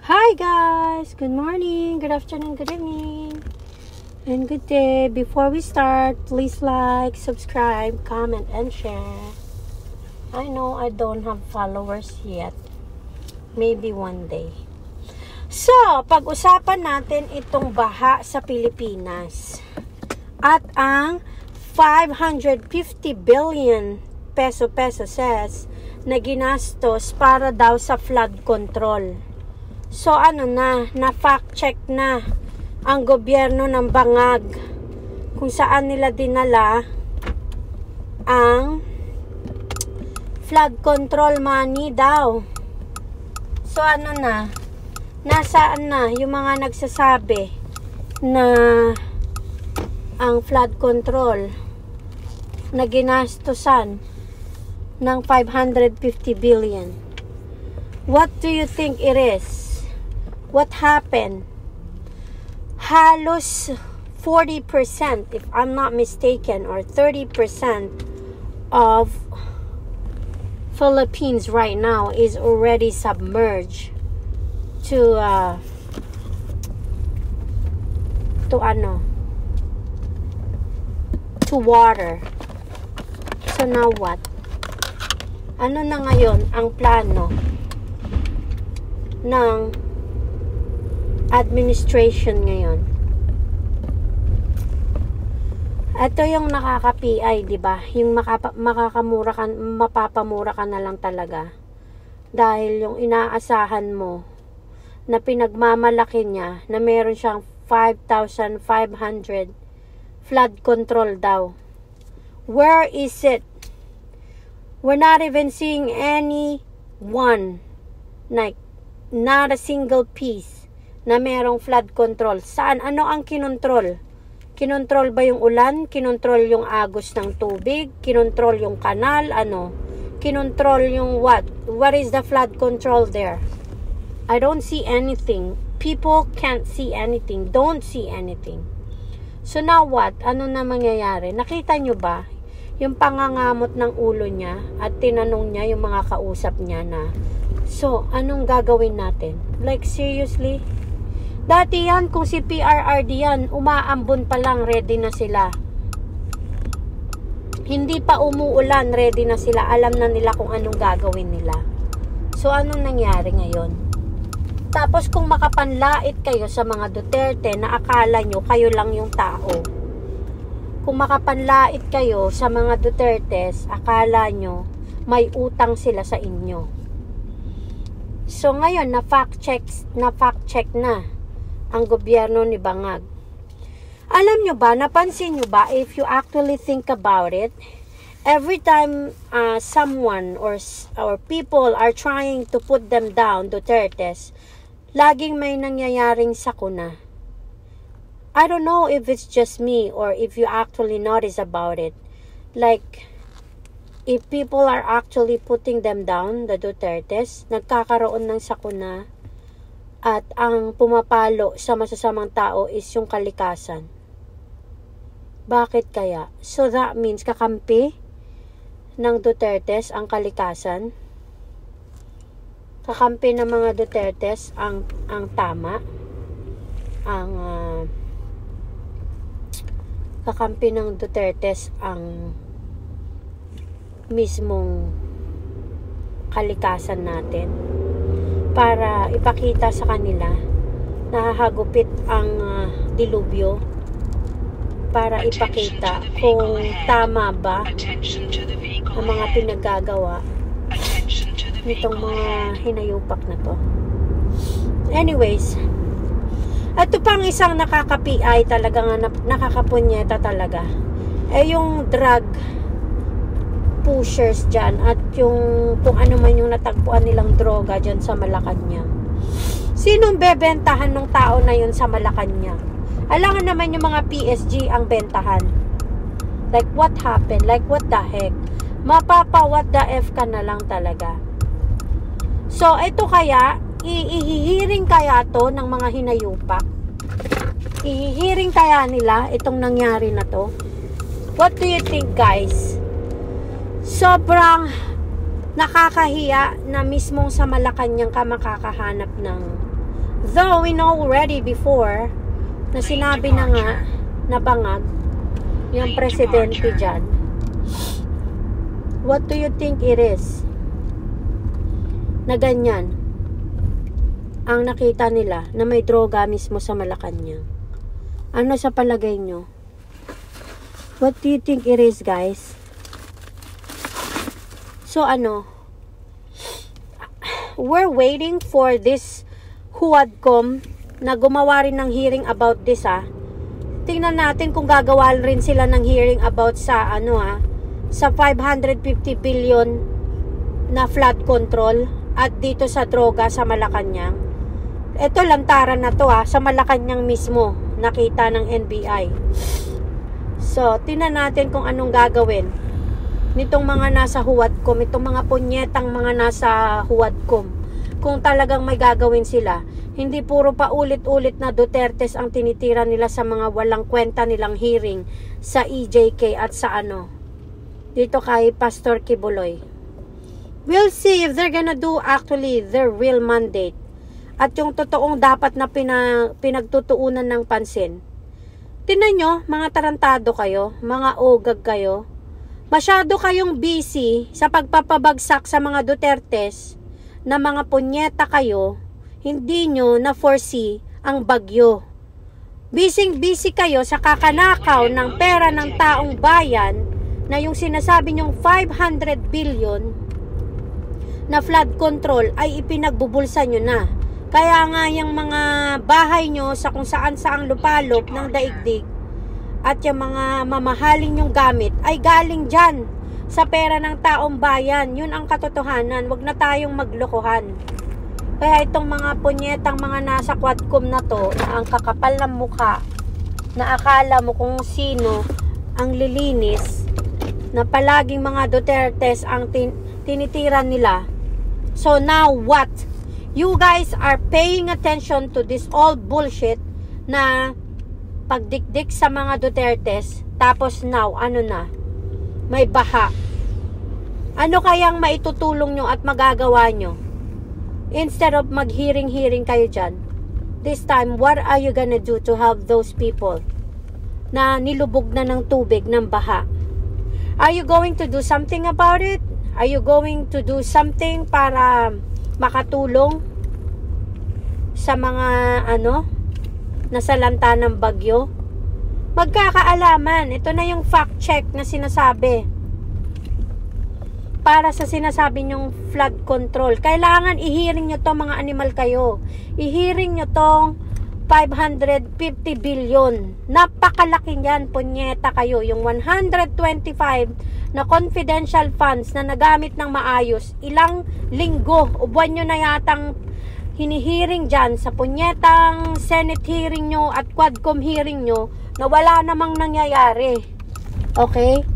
Hi guys! Good morning, good afternoon, good evening, and good day. Before we start, please like, subscribe, comment, and share. I know I don't have followers yet. Maybe one day. So, pag-usapan natin itong baha sa Pilipinas. At ang 550 billion peso says na ginastos para daw sa flood control. So na fact check na ang gobyerno ng Bangag kung saan nila dinala ang flood control money daw. So nasaan na yung mga nagsasabi na ang flood control na ginastosan ng 550 billion. What do you think it is? What happened? Halos 40%, if I'm not mistaken, or 30% of Philippines right now is already submerged to water. So now what? Ano na ngayon ang plano ng administration ngayon? Ito yung nakaka-PI, di ba? Yung mapapamura ka na lang talaga. Dahil yung inaasahan mo na pinagmamalaki niya na meron siyang 5,500 flood control daw. Where is it? We're not even seeing any one, like not a single piece na merong flood control. Saan? Ano ang kinontrol? Kinontrol ba yung ulan? Kinontrol yung agos ng tubig? Kinontrol yung kanal? Ano? Kinontrol yung what? What is the flood control there? I don't see anything. People can't see anything. Don't see anything. So now what? Ano na mangyayari? Nakita nyo ba yung pangangamot ng ulo niya at tinanong niya yung mga kausap niya na, so, anong gagawin natin? Like, seriously? Dati yan, kung si PRRD yan, umaambon pa lang, ready na sila. Hindi pa umuulan, ready na sila. Alam na nila kung anong gagawin nila. So, anong nangyari ngayon? Tapos, kung makapanlait kayo sa mga Duterte na akala nyo, kayo lang yung tao. Kung makapanlait kayo sa mga Dutertes, akala nyo, may utang sila sa inyo. So, ngayon, na fact check na ang gobyerno ni Bangag. Alam nyo ba, napansin nyo ba, if you actually think about it, every time someone or people are trying to put them down, Dutertes, laging may nangyayaring sakuna. I don't know if it's just me or if you actually notice about it. Like, if people are actually putting them down, the Dutertes, nagkakaroon ng sakuna. At ang pumapalo sa masasamang tao is yung kalikasan. Bakit kaya? So that means kakampi ng Dutertes ang kalikasan. Kakampi ng mga Dutertes ang tama. Kakampi ng Dutertes ang mismong kalikasan natin. Para ipakita sa kanila na hahagupit ang dilubyo, para ipakita kung tama ba ang mga pinagagawa nitong mga hinayupak na to. Anyways, ito pang isang nakaka-PI talaga, nga nakakapunyeta talaga, yung drug pushers dyan at yung kung ano man yung natagpuan nilang droga dyan sa Malacanang. Sinong bebentahan ng tao na yun sa Malacanang? Alangan naman yung mga PSG ang bentahan. Like, what happened? Like, what the heck? Mapapa what the F ka na lang talaga. So, ito kaya, ihihiring kaya to ng mga hinayupak? Ihihiring kaya nila itong nangyari na to? What do you think, guys? Sobrang nakakahiya na mismong sa Malacanang ka makakahanap ng Though we know already before na sinabi na nga na bangag yung presidente dyan. What do you think it is? Na ganyan ang nakita nila na may droga mismo sa Malacanang. Ano sa palagay nyo? What do you think it is, guys? So we're waiting for this Huadcom na gumawa rin ng hearing about this Tingnan natin kung gagawa rin sila ng hearing about sa sa 550 billion na flood control at dito sa droga sa Malacanang. Ito lantaran na to sa Malacanang mismo nakita ng NBI. So tingnan natin kung anong gagawin nitong mga nasa Huadcom, itong mga punyetang mga nasa Huadcom. Kung talagang may gagawin sila, hindi puro pa ulit-ulit na Dutertes ang tinitira nila sa mga walang kwenta nilang hearing sa EJK at sa dito kay Pastor Kibuloy. We'll see if they're gonna do actually their real mandate at yung totoong dapat na pinagtutuunan ng pansin. Tingnan nyo, mga tarantado kayo, mga ogag kayo. Masyado kayong busy sa pagpapabagsak sa mga Dutertes na mga punyeta kayo, hindi nyo na-foresee ang bagyo. Busy kayo sa kakanakaw ng pera ng taong bayan na yung sinasabi nyong 500 billion na flood control ay ipinagbubulsa nyo na. Kaya nga yung mga bahay nyo sa kung saan saang lupalop ng daigdig at yung mga mamahalin yung gamit ay galing dyan sa pera ng taong bayan. Yun ang katotohanan. Huwag na tayong maglokohan. Kaya itong mga punyetang mga nasa Quadcom na to, na ang kakapal ng mukha, na akala mo kung sino ang lilinis, na palaging mga Dutertes ang tinitira nila. So now what? You guys are paying attention to this all bullshit na pagdikdik sa mga Dutertes, tapos now, may baha. Ano kayang maitutulong nyo at magagawa nyo? Instead of mag-hearing kayo dyan, this time, what are you gonna do to help those people na nilubog na ng tubig, ng baha? Are you going to do something about it? Are you going to do something para makatulong sa mga nasalanta ng bagyo? Magkakaalaman. Ito na yung fact check na sinasabi para sa sinasabi nyong flood control. Kailangan i-hearing nyo to, mga animal kayo. I-hearing nyo tong 550 billion. Napakalaki yan, punyeta kayo. Yung 125 na confidential funds na nagamit ng maayos, ilang linggo o buwan nyo na yatang hinihiring dyan sa punyetang Senate hearing nyo at Quadcom hearing nyo na wala namang nangyayari. Okay?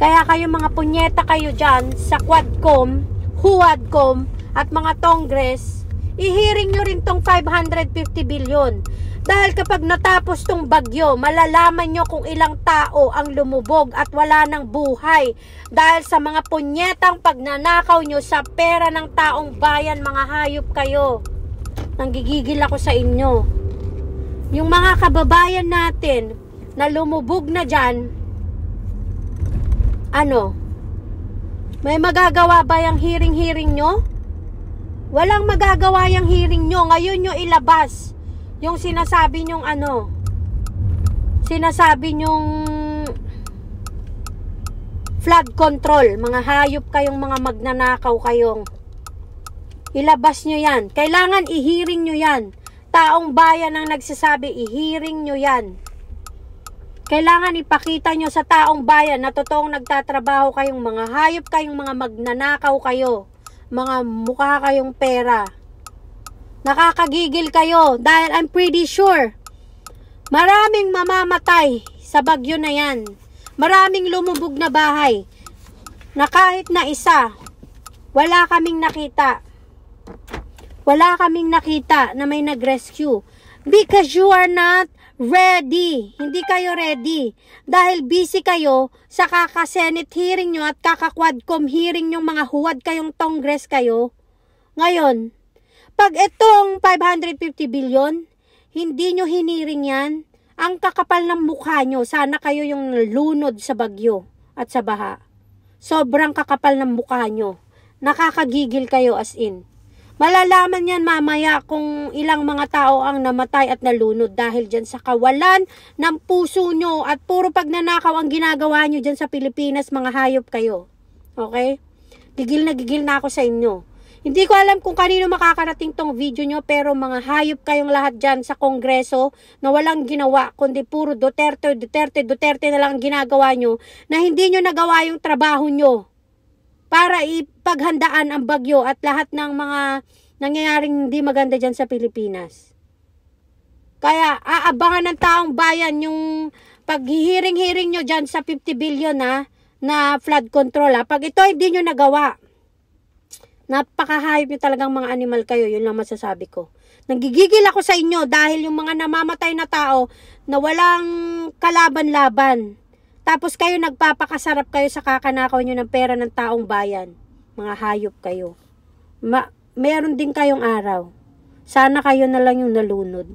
Kaya kayo mga punyeta kayo dyan sa Quadcom, Huadcom at mga Congress, i-hearing nyo rin tong 550 billion. Dahil kapag natapos tong bagyo, malalaman nyo kung ilang tao ang lumubog at wala ng buhay. Dahil sa mga punyetang pagnanakaw nyo sa pera ng taong bayan, mga hayop kayo. Nanggigigil ako sa inyo. Yung mga kababayan natin na lumubog na dyan, may magagawa ba yung hearing nyo? Walang magagawa yung hearing nyo. Ngayon nyo ilabas yung sinasabi nyong sinasabi nyong flood control. Mga hayop kayong, mga magnanakaw kayong. Ilabas nyo yan. Kailangan i-hearing nyo yan. Taong bayan ang nagsasabi, i-hearing nyo yan. Kailangan ipakita nyo sa taong bayan na totoong nagtatrabaho kayong mga hayop kayong, mga magnanakaw kayo. Mga mukha kayong pera. Nakakagigil kayo dahil I'm pretty sure maraming mamamatay sa bagyo na yan. Maraming lumubog na bahay na kahit na isa, wala kaming nakita. Wala kaming nakita na may nag-rescue. Because you are not ready. Hindi kayo ready. Dahil busy kayo sa kaka-Senate hearing nyo at kaka-Quadcom hearing nyo, mga huwad kayong Congress kayo. Ngayon, Pag itong 550 billion, hindi nyo hiniring yan, ang kakapal ng mukha nyo, sana kayo yung lunod sa bagyo at sa baha. Sobrang kakapal ng mukha nyo. Nakakagigil kayo as in. Malalaman yan mamaya kung ilang mga tao ang namatay at nalunod dahil dyan sa kawalan ng puso nyo at puro pagnanakaw ang ginagawa nyo dyan sa Pilipinas, mga hayop kayo. Okay? Gigil na ako sa inyo. Hindi ko alam kung kanino makakarating tong video nyo, pero mga hayop kayong lahat dyan sa Kongreso na walang ginawa, kundi puro Duterte na lang ang ginagawa nyo, na hindi nyo nagawa yung trabaho nyo para ipaghandaan ang bagyo at lahat ng mga nangyayaring hindi maganda dyan sa Pilipinas. Kaya aabangan ng taong bayan yung paghihiring-hiring nyo dyan sa 50 billion na flood control. Pag ito hindi nyo nagawa, napakahayop nyo talagang mga animal kayo. Yun lang masasabi ko. Nagigigil ako sa inyo dahil yung mga namamatay na tao na walang kalaban-laban. Tapos kayo nagpapakasarap kayo sa kakanakaw nyo ng pera ng taong bayan. Mga hayop kayo. Meron din kayong araw. Sana kayo na lang yung nalunod.